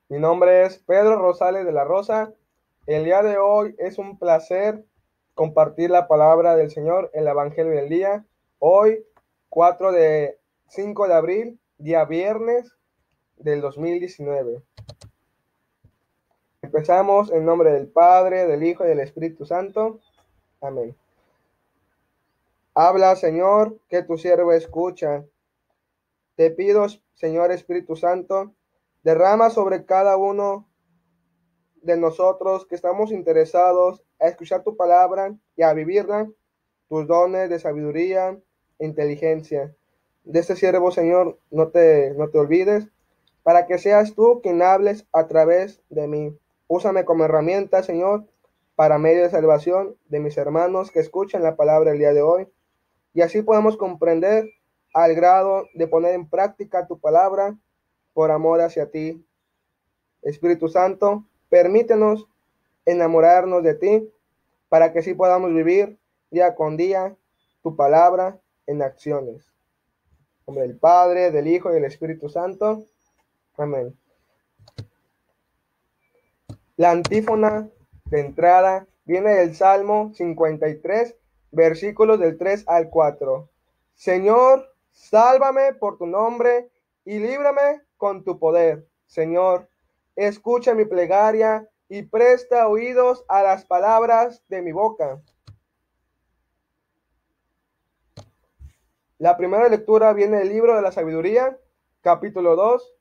Mi nombre es Pedro Rosales de la Rosa. El día de hoy es un placer compartir la palabra del Señor, el Evangelio del día. Hoy, 4 de 5 de abril, día viernes del 2019. Empezamos en nombre del Padre, del Hijo y del Espíritu Santo. Amén. Habla, Señor, que tu siervo escucha. Te pido, Señor Espíritu Santo, derrama sobre cada uno de nosotros que estamos interesados a escuchar tu palabra y a vivirla, tus dones de sabiduría e inteligencia. De este siervo, Señor, no te olvides, para que seas tú quien hables a través de mí. Úsame como herramienta, Señor, para medio de salvación de mis hermanos que escuchan la palabra el día de hoy. Y así podemos comprender al grado de poner en práctica tu palabra por amor hacia ti. Espíritu Santo, permítenos enamorarnos de ti para que así podamos vivir día con día tu palabra en acciones. En nombre del Padre, del Hijo y del Espíritu Santo. Amén. La antífona de entrada viene del Salmo 53, versículos del 3 al 4. Señor, sálvame por tu nombre y líbrame con tu poder. Señor, escucha mi plegaria y presta oídos a las palabras de mi boca. La primera lectura viene del libro de la sabiduría, capítulo 2,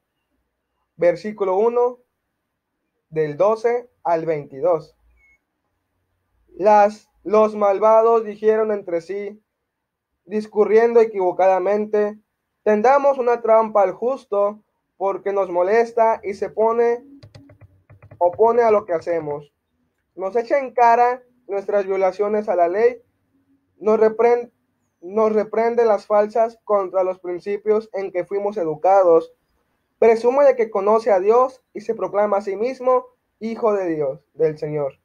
versículo 1, del 12 al 22. Los malvados dijeron entre sí, discurriendo equivocadamente, tendamos una trampa al justo, porque nos molesta y se opone a lo que hacemos. Nos echa en cara nuestras violaciones a la ley, nos reprende, nos reprende las falsas contra los principios en que fuimos educados. Presume de que conoce a Dios y se proclama a sí mismo hijo de Dios, del Señor.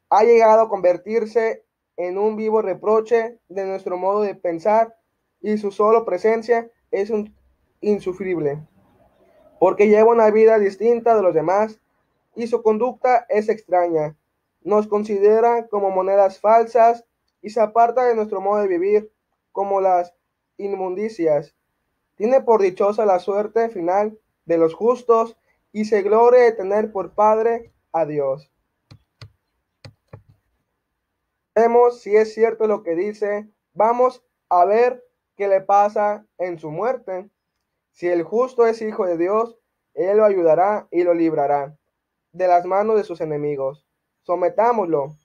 Ha llegado a convertirse en un vivo reproche de nuestro modo de pensar y su solo presencia es insufrible, porque lleva una vida distinta de los demás y su conducta es extraña. Nos considera como monedas falsas y se aparta de nuestro modo de vivir como las inmundicias. Tiene por dichosa la suerte final de los justos y se gloria de tener por Padre a Dios. Vemos si es cierto lo que dice. Vamos a ver qué le pasa en su muerte. Si el justo es hijo de Dios, Él lo ayudará y lo librará de las manos de sus enemigos. Sometámoslo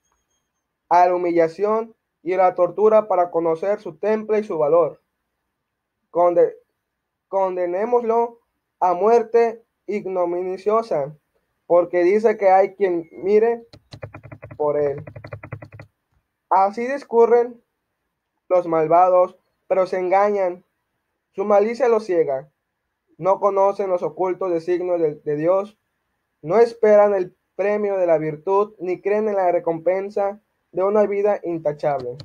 a la humillación y a la tortura para conocer su temple y su valor. Conde Condenémoslo a muerte ignominiosa, porque dice que hay quien mire por él. Así discurren los malvados, pero se engañan. Su malicia los ciega. No conocen los ocultos designios de Dios. No esperan el premio de la virtud, ni creen en la recompensa de una vida intachable.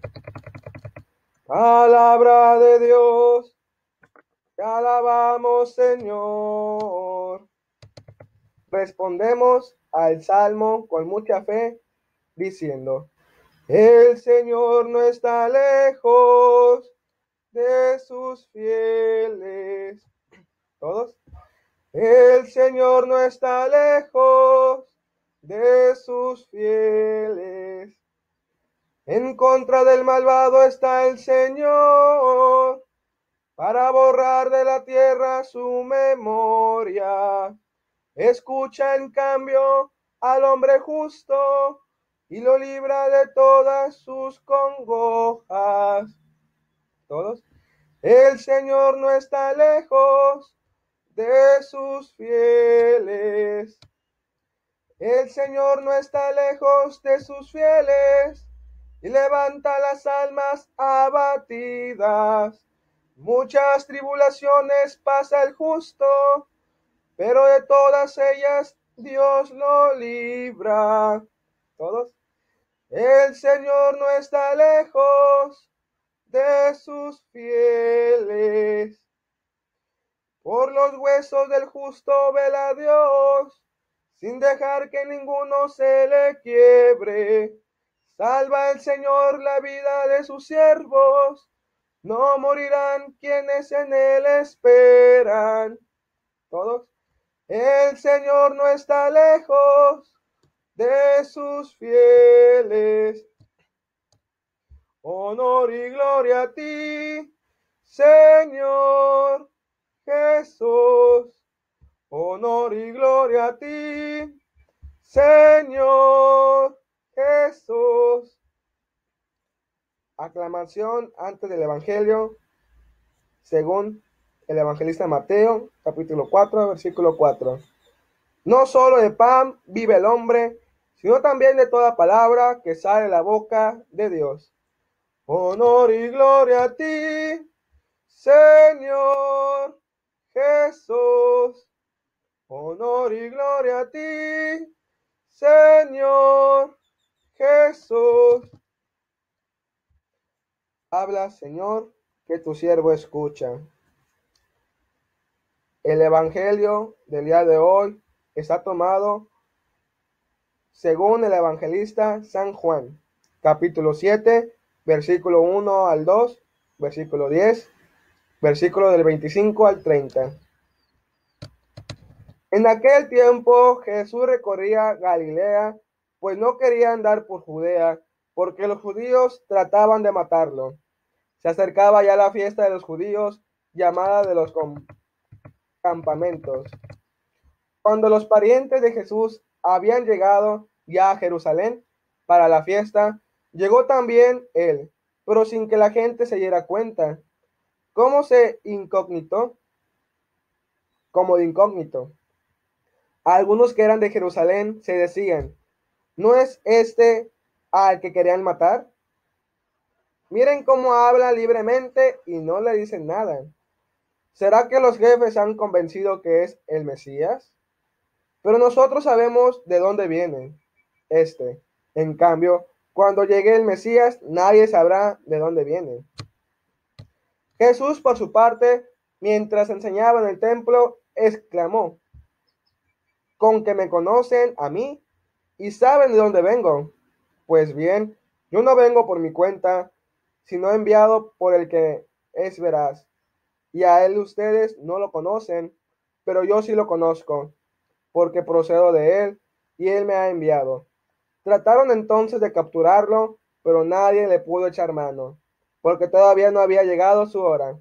Palabra de Dios, te alabamos, Señor. Respondemos al salmo con mucha fe, diciendo, el Señor no está lejos de sus fieles. ¿Todos? El Señor no está lejos de sus fieles. En contra del malvado está el Señor, para borrar de la tierra su memoria. Escucha en cambio al hombre justo y lo libra de todas sus congojas. ¿Todos? El Señor no está lejos de sus fieles. El Señor no está lejos de sus fieles y levanta las almas abatidas. Muchas tribulaciones pasa el justo, pero de todas ellas Dios lo libra. ¿Todos? El Señor no está lejos de sus fieles, Por los huesos del justo vela Dios, sin dejar que ninguno se le quiebre. Salva el Señor la vida de sus siervos, no morirán quienes en él esperan. Todos. El Señor no está lejos de sus fieles. Honor y gloria a ti, Señor Jesús. Honor y gloria a ti, Señor Jesús. Aclamación antes del Evangelio, según el evangelista Mateo, capítulo 4, versículo 4. No solo de pan vive el hombre, sino también de toda palabra que sale de la boca de Dios. Honor y gloria a ti, Señor Jesús. Honor y gloria a ti, Señor Jesús. Habla, Señor, que tu siervo escucha. El evangelio del día de hoy está tomado según el evangelista San Juan, capítulo 7, versículo 1 al 2, versículo 10, versículo del 25 al 30. En aquel tiempo Jesús recorría Galilea, pues no quería andar por Judea, porque los judíos trataban de matarlo. Se acercaba ya la fiesta de los judíos, llamada de los campamentos. Cuando los parientes de Jesús habían llegado ya a Jerusalén para la fiesta, llegó también él, pero sin que la gente se diera cuenta. ¿Cómo se incógnito? Como de incógnito. Algunos que eran de Jerusalén se decían, ¿no es este al que querían matar? Miren cómo habla libremente y no le dicen nada. ¿Será que los jefes han convencido que es el Mesías? Pero nosotros sabemos de dónde viene este. En cambio, cuando llegue el Mesías, nadie sabrá de dónde viene. Jesús, por su parte, mientras enseñaba en el templo, exclamó, ¿con que me conocen a mí y saben de dónde vengo? Pues bien, yo no vengo por mi cuenta, sino enviado por el que es veraz. Y a él ustedes no lo conocen, pero yo sí lo conozco, porque procedo de él y él me ha enviado. Trataron entonces de capturarlo, pero nadie le pudo echar mano, porque todavía no había llegado su hora.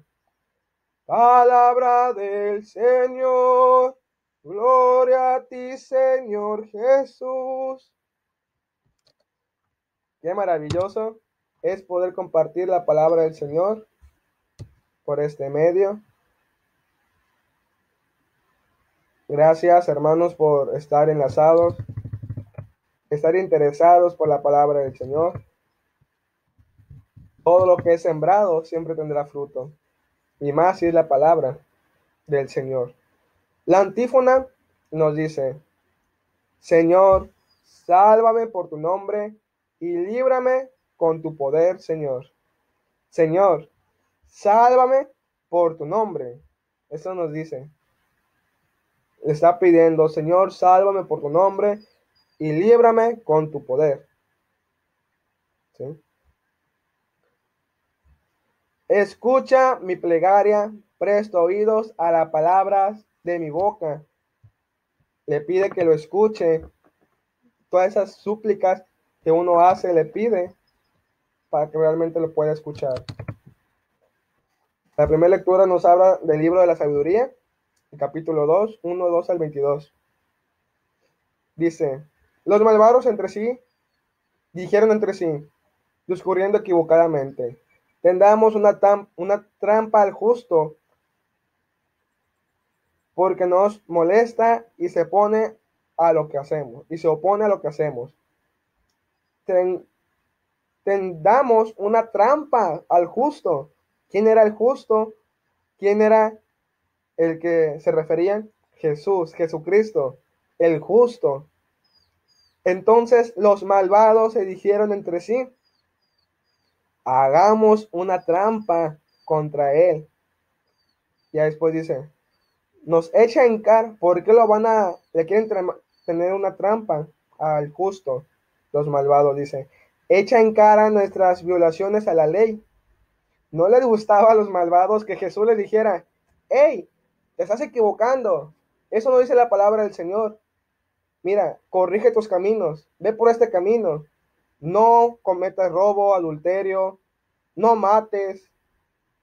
Palabra del Señor, gloria a ti, Señor Jesús. Qué maravilloso es poder compartir la palabra del Señor por este medio. Gracias, hermanos, por estar enlazados, estar interesados por la palabra del Señor. Todo lo que es sembrado siempre tendrá fruto, y más si es la palabra del Señor. La antífona nos dice, Señor, sálvame por tu nombre y líbrame con tu poder, Señor. Señor, sálvame por tu nombre. Eso nos dice. Le está pidiendo, Señor, sálvame por tu nombre y líbrame con tu poder. ¿Sí? Escucha mi plegaria, presto oídos a las palabras de mi boca. Le pide que lo escuche. Todas esas súplicas que uno hace, le pide para que realmente lo pueda escuchar. La primera lectura nos habla del libro de la sabiduría, el capítulo 2, 1, 2 al 22. Dice, los malvados entre sí dijeron entre sí, discurriendo equivocadamente, tendamos una trampa al justo, porque nos molesta y se opone a lo que hacemos. Tendamos una trampa al justo. ¿Quién era el justo? ¿Quién era el que se referían? Jesús, Jesucristo, el justo. Entonces los malvados se dijeron entre sí, hagamos una trampa contra él. Ya después dice, nos echa en cara. ¿Por qué le quieren tener una trampa al justo? Los malvados, dice, echa en cara nuestras violaciones a la ley. No les gustaba a los malvados que Jesús les dijera: hey, te estás equivocando, eso no dice la palabra del Señor. Mira, corrige tus caminos, ve por este camino, no cometas robo, adulterio, no mates.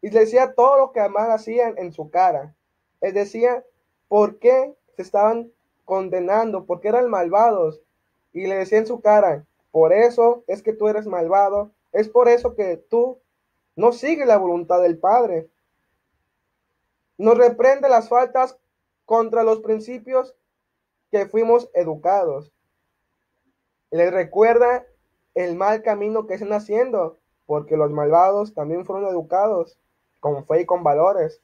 Y le decía todo lo que además hacían en su cara. Les decía por qué se estaban condenando, por qué eran malvados. Y le decía en su cara: por eso es que tú eres malvado, es por eso que tú no sigues la voluntad del Padre. Nos reprende las faltas contra los principios que fuimos educados. Les recuerda el mal camino que están haciendo, porque los malvados también fueron educados con fe y con valores.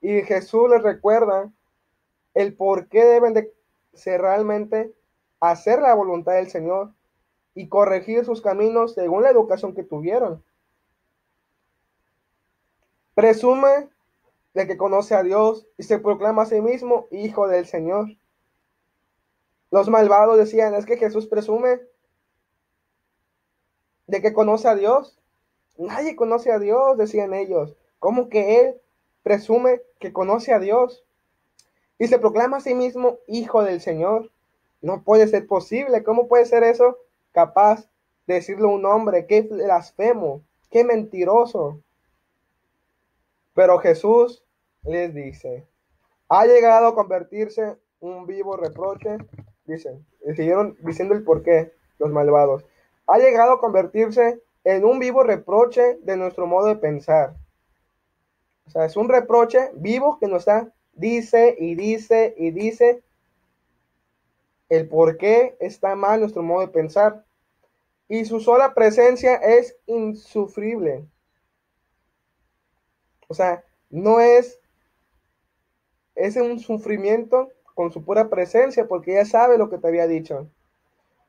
Y Jesús les recuerda el por qué deben de ser realmente hacer la voluntad del Señor y corregir sus caminos según la educación que tuvieron. Presume de que conoce a Dios y se proclama a sí mismo hijo del Señor. Los malvados decían: es que Jesús presume de que conoce a Dios. Nadie conoce a Dios, decían ellos. ¿Cómo que él presume que conoce a Dios y se proclama a sí mismo hijo del Señor? No puede ser posible. ¿Cómo puede ser eso capaz de decirlo un hombre? Qué blasfemo, qué mentiroso. Pero Jesús les dice: ha llegado a convertirse un vivo reproche. Dicen, y siguieron diciendo el porqué, los malvados. Ha llegado a convertirse en un vivo reproche de nuestro modo de pensar. O sea, es un reproche vivo que nos dice y dice y dice el por qué está mal nuestro modo de pensar. Y su sola presencia es insufrible. O sea, no es un sufrimiento con su pura presencia, porque ya sabe lo que te había dicho.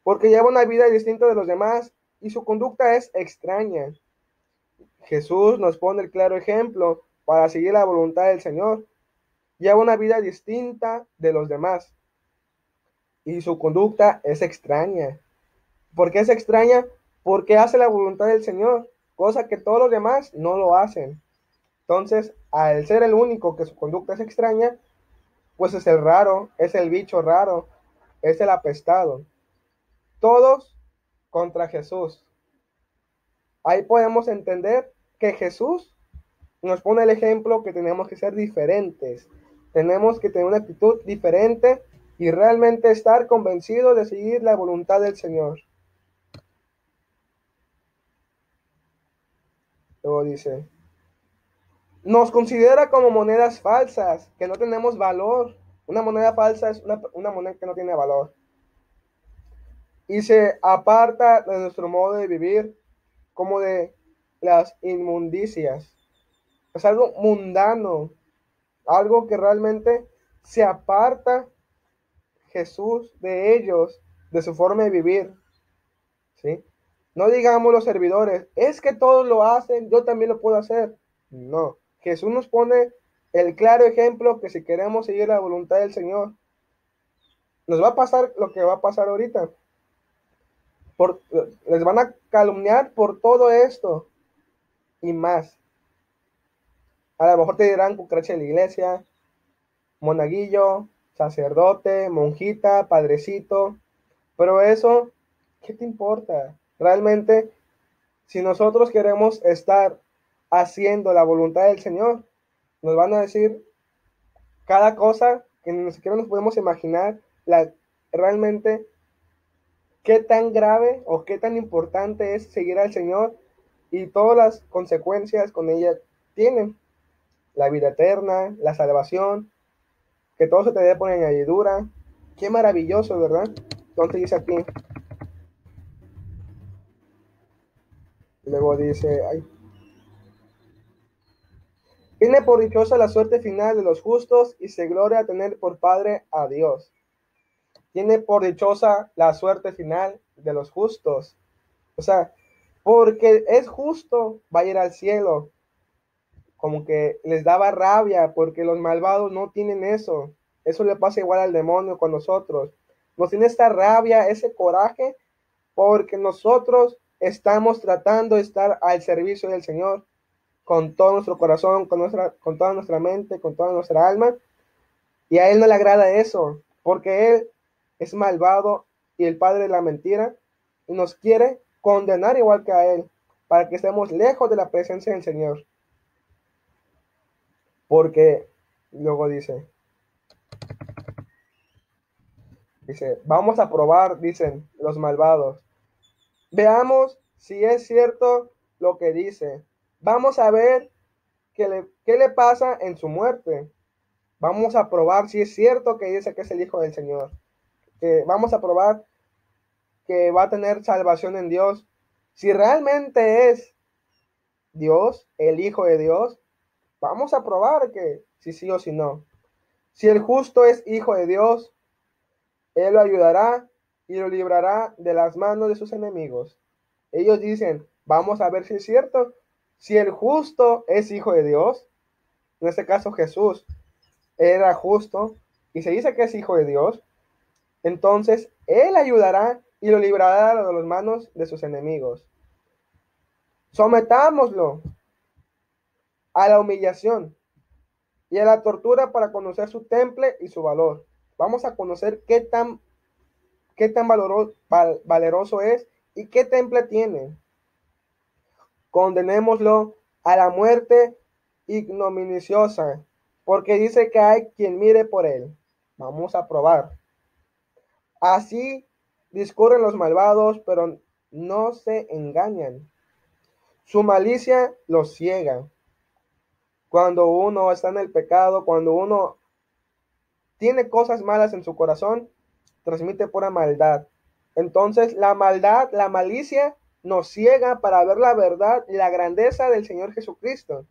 Porque lleva una vida distinta de los demás y su conducta es extraña. Jesús nos pone el claro ejemplo para seguir la voluntad del Señor. Lleva una vida distinta de los demás y su conducta es extraña. ¿Por qué es extraña? Porque hace la voluntad del Señor, cosa que todos los demás no lo hacen. Entonces, al ser el único que su conducta es extraña, pues es el raro, es el bicho raro, es el apestado. Todos contra Jesús. Ahí podemos entender que Jesús nos pone el ejemplo que tenemos que ser diferentes. Tenemos que tener una actitud diferente y realmente estar convencidos de seguir la voluntad del Señor. Luego dice: nos considera como monedas falsas, que no tenemos valor. Una moneda falsa es una moneda que no tiene valor. Y se aparta de nuestro modo de vivir como de las inmundicias. Es algo mundano, algo que realmente se aparta Jesús de ellos, de su forma de vivir. ¿Sí? No digamos los servidores: es que todos lo hacen, yo también lo puedo hacer. No, Jesús nos pone el claro ejemplo que si queremos seguir la voluntad del Señor, nos va a pasar lo que va a pasar ahorita. Les van a calumniar por todo esto y más. A lo mejor te dirán cucaracha de la iglesia, monaguillo, sacerdote, monjita, padrecito, pero eso, ¿qué te importa? Realmente, si nosotros queremos estar haciendo la voluntad del Señor, nos van a decir cada cosa que ni siquiera nos podemos imaginar, realmente qué tan grave o qué tan importante es seguir al Señor y todas las consecuencias con ella tienen. La vida eterna, la salvación, que todo se te dé por añadidura. Qué maravilloso, ¿verdad? Entonces dice aquí, luego dice: ay, tiene por dichosa la suerte final de los justos y se gloria a tener por Padre a Dios. Tiene por dichosa la suerte final de los justos. O sea, porque es justo, va a ir al cielo. como que les daba rabia porque los malvados no tienen eso. Eso le pasa igual al demonio con nosotros. Nos tiene esta rabia, ese coraje, porque nosotros estamos tratando de estar al servicio del Señor con todo nuestro corazón, con toda nuestra mente, con toda nuestra alma. Y a Él no le agrada eso, porque Él es malvado y el padre de la mentira y nos quiere condenar igual que a Él, para que estemos lejos de la presencia del Señor. Porque luego dice, vamos a probar, dicen los malvados. Veamos si es cierto lo que dice. Vamos a ver qué le pasa en su muerte. Vamos a probar si es cierto que dice que es el Hijo del Señor. Vamos a probar que va a tener salvación en Dios. Si realmente es Dios, el Hijo de Dios, vamos a probar que si sí o si no. Si el justo es hijo de Dios, Él lo ayudará y lo librará de las manos de sus enemigos. Ellos dicen, vamos a ver si es cierto. Si el justo es hijo de Dios, en este caso Jesús era justo y se dice que es hijo de Dios, entonces Él ayudará y lo librará de las manos de sus enemigos. Sometámoslo a la humillación y a la tortura para conocer su temple y su valor. Vamos a conocer qué tan valeroso es y qué temple tiene. Condenémoslo a la muerte ignominiosa, porque dice que hay quien mire por él. Vamos a probar. Así discurren los malvados, pero no se engañan. Su malicia los ciega. Cuando uno está en el pecado, cuando uno tiene cosas malas en su corazón, transmite pura maldad. Entonces la maldad, la malicia nos ciega para ver la verdad y la grandeza del Señor Jesucristo,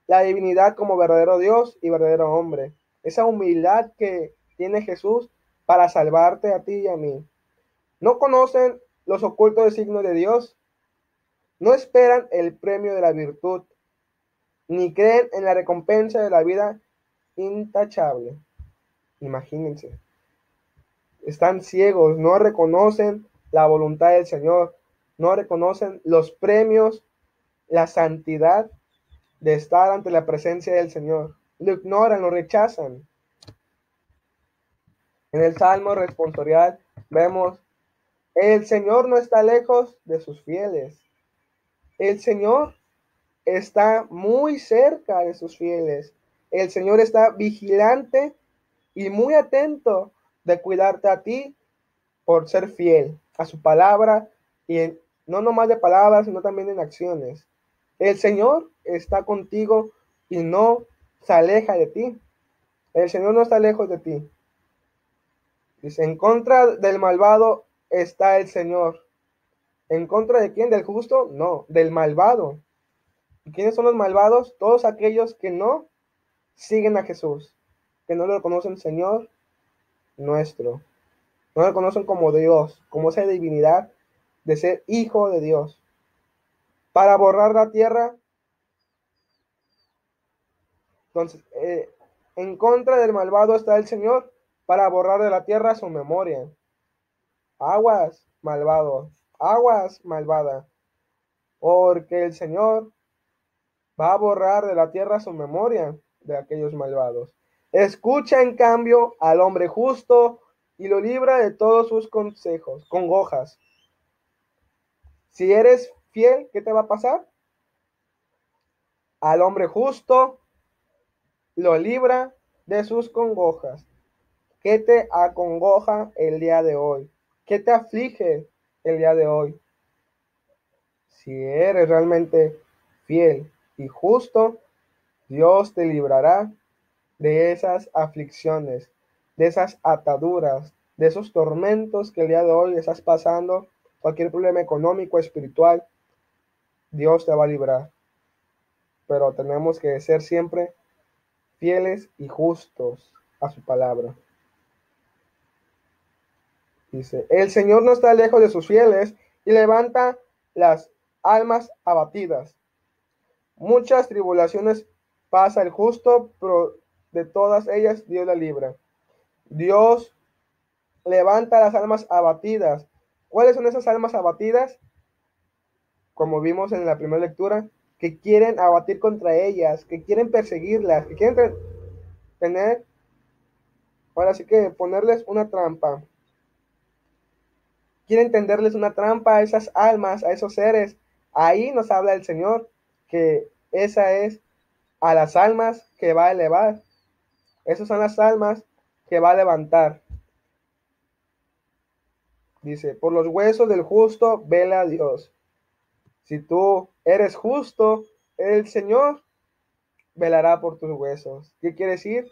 la divinidad como verdadero Dios y verdadero hombre. Esa humildad que tiene Jesús para salvarte a ti y a mí. No conocen los ocultos signos de Dios, no esperan el premio de la virtud, ni creen en la recompensa de la vida intachable. Imagínense. Están ciegos, no reconocen la voluntad del Señor, no reconocen los premios, la santidad de estar ante la presencia del Señor. Lo ignoran, lo rechazan. En el Salmo responsorial vemos, el Señor no está lejos de sus fieles. El Señor está muy cerca de sus fieles. El Señor está vigilante y muy atento de cuidarte a ti por ser fiel a su palabra y no nomás de palabras, sino también en acciones. El Señor está contigo y no se aleja de ti. El Señor no está lejos de ti. Dice, en contra del malvado está el Señor. ¿En contra de quién? ¿Del justo? No, del malvado. ¿Y quiénes son los malvados? Todos aquellos que no siguen a Jesús, que no lo reconocen Señor nuestro. No lo reconocen como Dios, como esa divinidad de ser hijo de Dios. Para borrar la tierra, entonces, en contra del malvado está el Señor, para borrar de la tierra su memoria. Aguas, malvado, aguas, malvada, porque el Señor va a borrar de la tierra su memoria de aquellos malvados. Escucha en cambio al hombre justo y lo libra de todos sus consejos, congojas. Si eres fiel, ¿qué te va a pasar? Al hombre justo lo libra de sus congojas. ¿Qué te acongoja el día de hoy? ¿Qué te aflige el día de hoy? Si eres realmente fiel y justo, Dios te librará de esas aflicciones, de esas ataduras, de esos tormentos que el día de hoy estás pasando, cualquier problema económico, espiritual, Dios te va a librar. Pero tenemos que ser siempre fieles y justos a su palabra. Dice, el Señor no está lejos de sus fieles y levanta las almas abatidas. Muchas tribulaciones pasa el justo, pero de todas ellas Dios la libra. Dios levanta las almas abatidas. ¿Cuáles son esas almas abatidas? Como vimos en la primera lectura, que quieren abatir contra ellas, que quieren perseguirlas, que quieren tener, ahora sí que ponerles una trampa. Quieren tenderles una trampa a esas almas, a esos seres. Ahí nos habla el Señor que esa es a las almas que va a elevar. Esas son las almas que va a levantar. Dice, por los huesos del justo vela a Dios. Si tú eres justo, el Señor velará por tus huesos. ¿Qué quiere decir?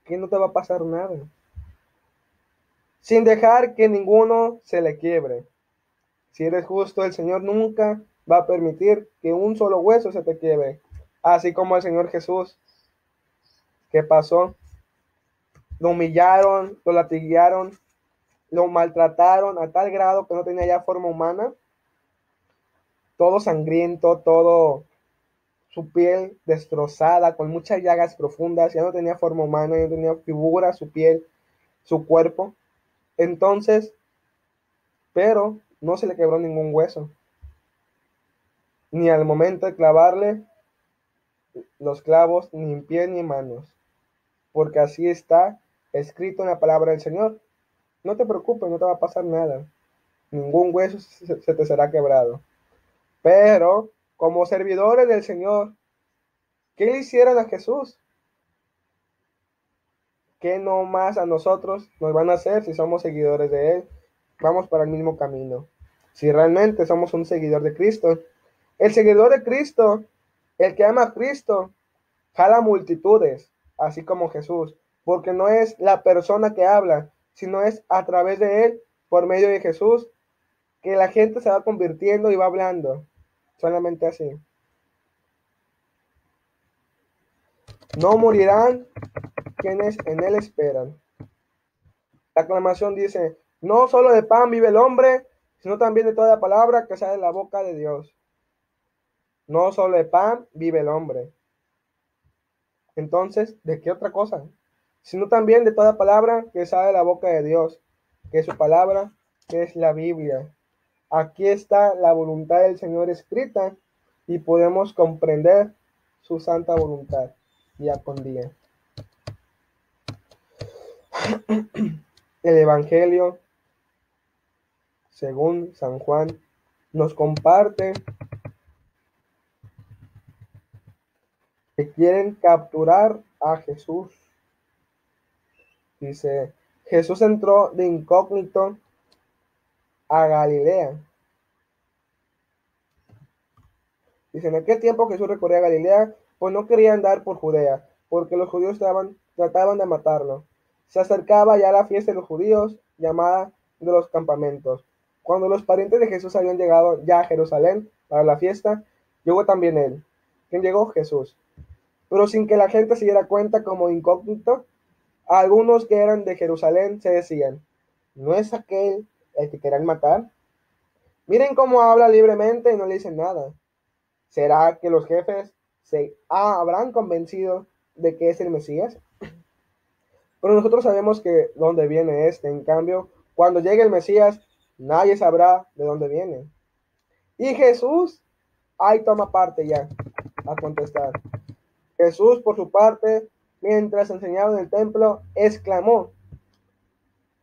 Que no te va a pasar nada. Sin dejar que ninguno se le quiebre. Si eres justo, el Señor nunca va a permitir que un solo hueso se te quiebre. Así como el Señor Jesús. ¿Qué pasó? Lo humillaron, lo latiguearon, lo maltrataron a tal grado que no tenía ya forma humana. Todo sangriento, todo su piel destrozada, con muchas llagas profundas, ya no tenía forma humana, ya no tenía figura, su piel, su cuerpo. Entonces, pero no se le quebró ningún hueso, ni al momento de clavarle los clavos, ni en pies ni en manos, porque así está escrito en la palabra del Señor. No te preocupes, no te va a pasar nada, ningún hueso se te será quebrado. Pero, como servidores del Señor, ¿qué le hicieron a Jesús? ¿Qué no más a nosotros nos van a hacer si somos seguidores de Él? Vamos para el mismo camino. Si realmente somos un seguidor de Cristo. El seguidor de Cristo, el que ama a Cristo, jala multitudes, así como Jesús, porque no es la persona que habla, sino es a través de Él, por medio de Jesús, que la gente se va convirtiendo y va hablando. Solamente así. No morirán quienes en Él esperan. La aclamación dice, no solo de pan vive el hombre, sino también de toda palabra que sale de la boca de Dios. No solo de pan vive el hombre. Entonces, ¿de qué otra cosa? Sino también de toda palabra que sale de la boca de Dios, que es su palabra, que es la Biblia. Aquí está la voluntad del Señor escrita y podemos comprender su santa voluntad día con día. El Evangelio, según San Juan, nos comparte que quieren capturar a Jesús. Dice, Jesús entró de incógnito a Galilea. Dice, en aquel tiempo Jesús recorría Galilea, pues no quería andar por Judea, porque los judíos trataban de matarlo. Se acercaba ya la fiesta de los judíos, llamada de los campamentos. Cuando los parientes de Jesús habían llegado ya a Jerusalén para la fiesta, llegó también él. ¿Quién llegó? Jesús. Pero sin que la gente se diera cuenta, como incógnito, algunos que eran de Jerusalén se decían, ¿no es aquel el que querían matar? Miren cómo habla libremente y no le dicen nada. ¿Será que los jefes se habrán convencido de que es el Mesías? Pero nosotros sabemos que dónde viene este. En cambio, cuando llegue el Mesías, nadie sabrá de dónde viene. Y Jesús, ahí toma parte ya a contestar. Jesús, por su parte, mientras enseñaba en el templo, exclamó,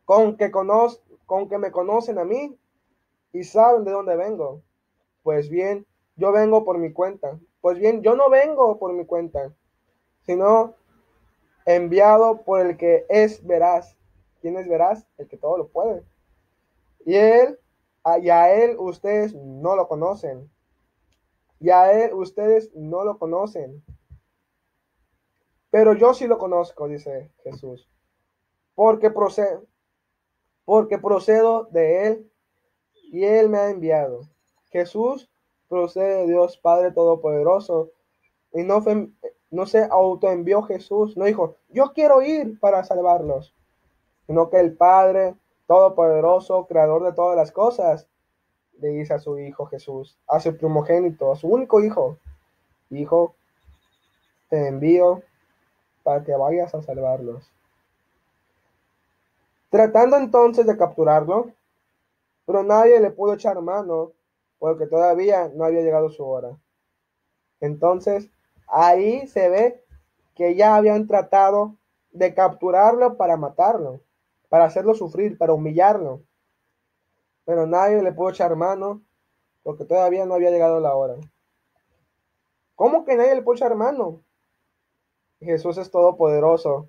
con que me conocen a mí y saben de dónde vengo. Pues bien, yo vengo por mi cuenta. Pues bien, yo no vengo por mi cuenta, sino enviado por el que es veraz. ¿Quién es veraz? El que todo lo puede. Y a él ustedes no lo conocen. Y a él ustedes no lo conocen. Pero yo sí lo conozco, dice Jesús, porque procedo de él y él me ha enviado. Jesús procede de Dios Padre Todopoderoso y no se autoenvió Jesús, no dijo, yo quiero ir para salvarlos, sino que el Padre Todopoderoso, creador de todas las cosas, le dice a su Hijo Jesús, a su primogénito, a su único hijo, te envío para que vayas a salvarlos. Tratando entonces de capturarlo, pero nadie le pudo echar mano porque todavía no había llegado su hora. Entonces, ahí se ve que ya habían tratado de capturarlo para matarlo, para hacerlo sufrir, para humillarlo. Pero nadie le pudo echar mano porque todavía no había llegado la hora. ¿Cómo que nadie le pudo echar mano? Jesús es todopoderoso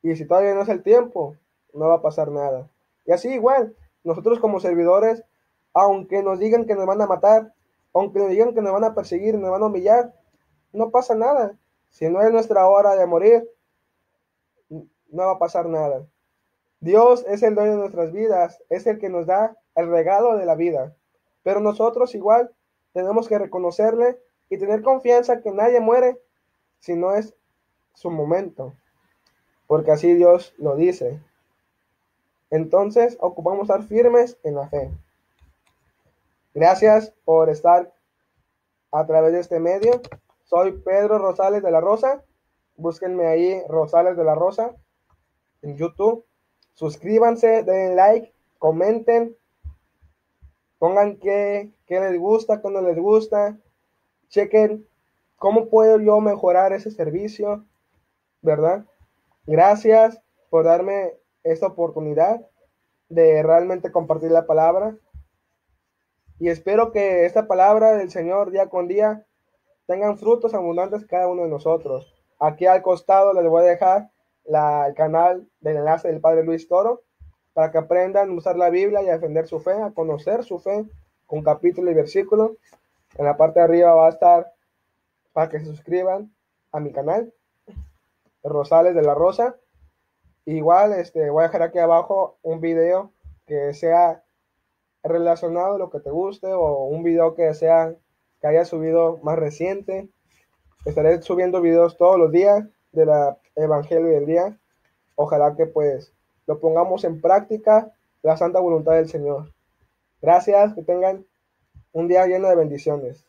y si todavía no es el tiempo, no va a pasar nada. Y así igual, nosotros como servidores, aunque nos digan que nos van a matar, aunque nos digan que nos van a perseguir, nos van a humillar, no pasa nada. Si no es nuestra hora de morir, no va a pasar nada. Dios es el dueño de nuestras vidas, es el que nos da el regalo de la vida. Pero nosotros igual tenemos que reconocerle y tener confianza que nadie muere si no es su momento, porque así Dios lo dice. Entonces ocupamos estar firmes en la fe. Gracias por estar a través de este medio. Soy Pedro Rosales de la Rosa. Búsquenme ahí, Rosales de la Rosa, en YouTube. Suscríbanse, denle like, comenten, pongan qué les gusta, qué no les gusta. Chequen cómo puedo yo mejorar ese servicio, ¿verdad? Gracias por darme esta oportunidad de realmente compartir la palabra. Y espero que esta palabra del Señor día con día tengan frutos abundantes cada uno de nosotros. Aquí al costado les voy a dejar el canal del enlace del Padre Luis Toro para que aprendan a usar la Biblia y a defender su fe, a conocer su fe con capítulo y versículo. En la parte de arriba va a estar para que se suscriban a mi canal, Rosales de la Rosa. Igual voy a dejar aquí abajo un video que sea relacionado a lo que te guste o un video que sea que haya subido más reciente. Estaré subiendo videos todos los días de la Evangelio del día. Ojalá que pues lo pongamos en práctica, la santa voluntad del Señor. Gracias, que tengan un día lleno de bendiciones.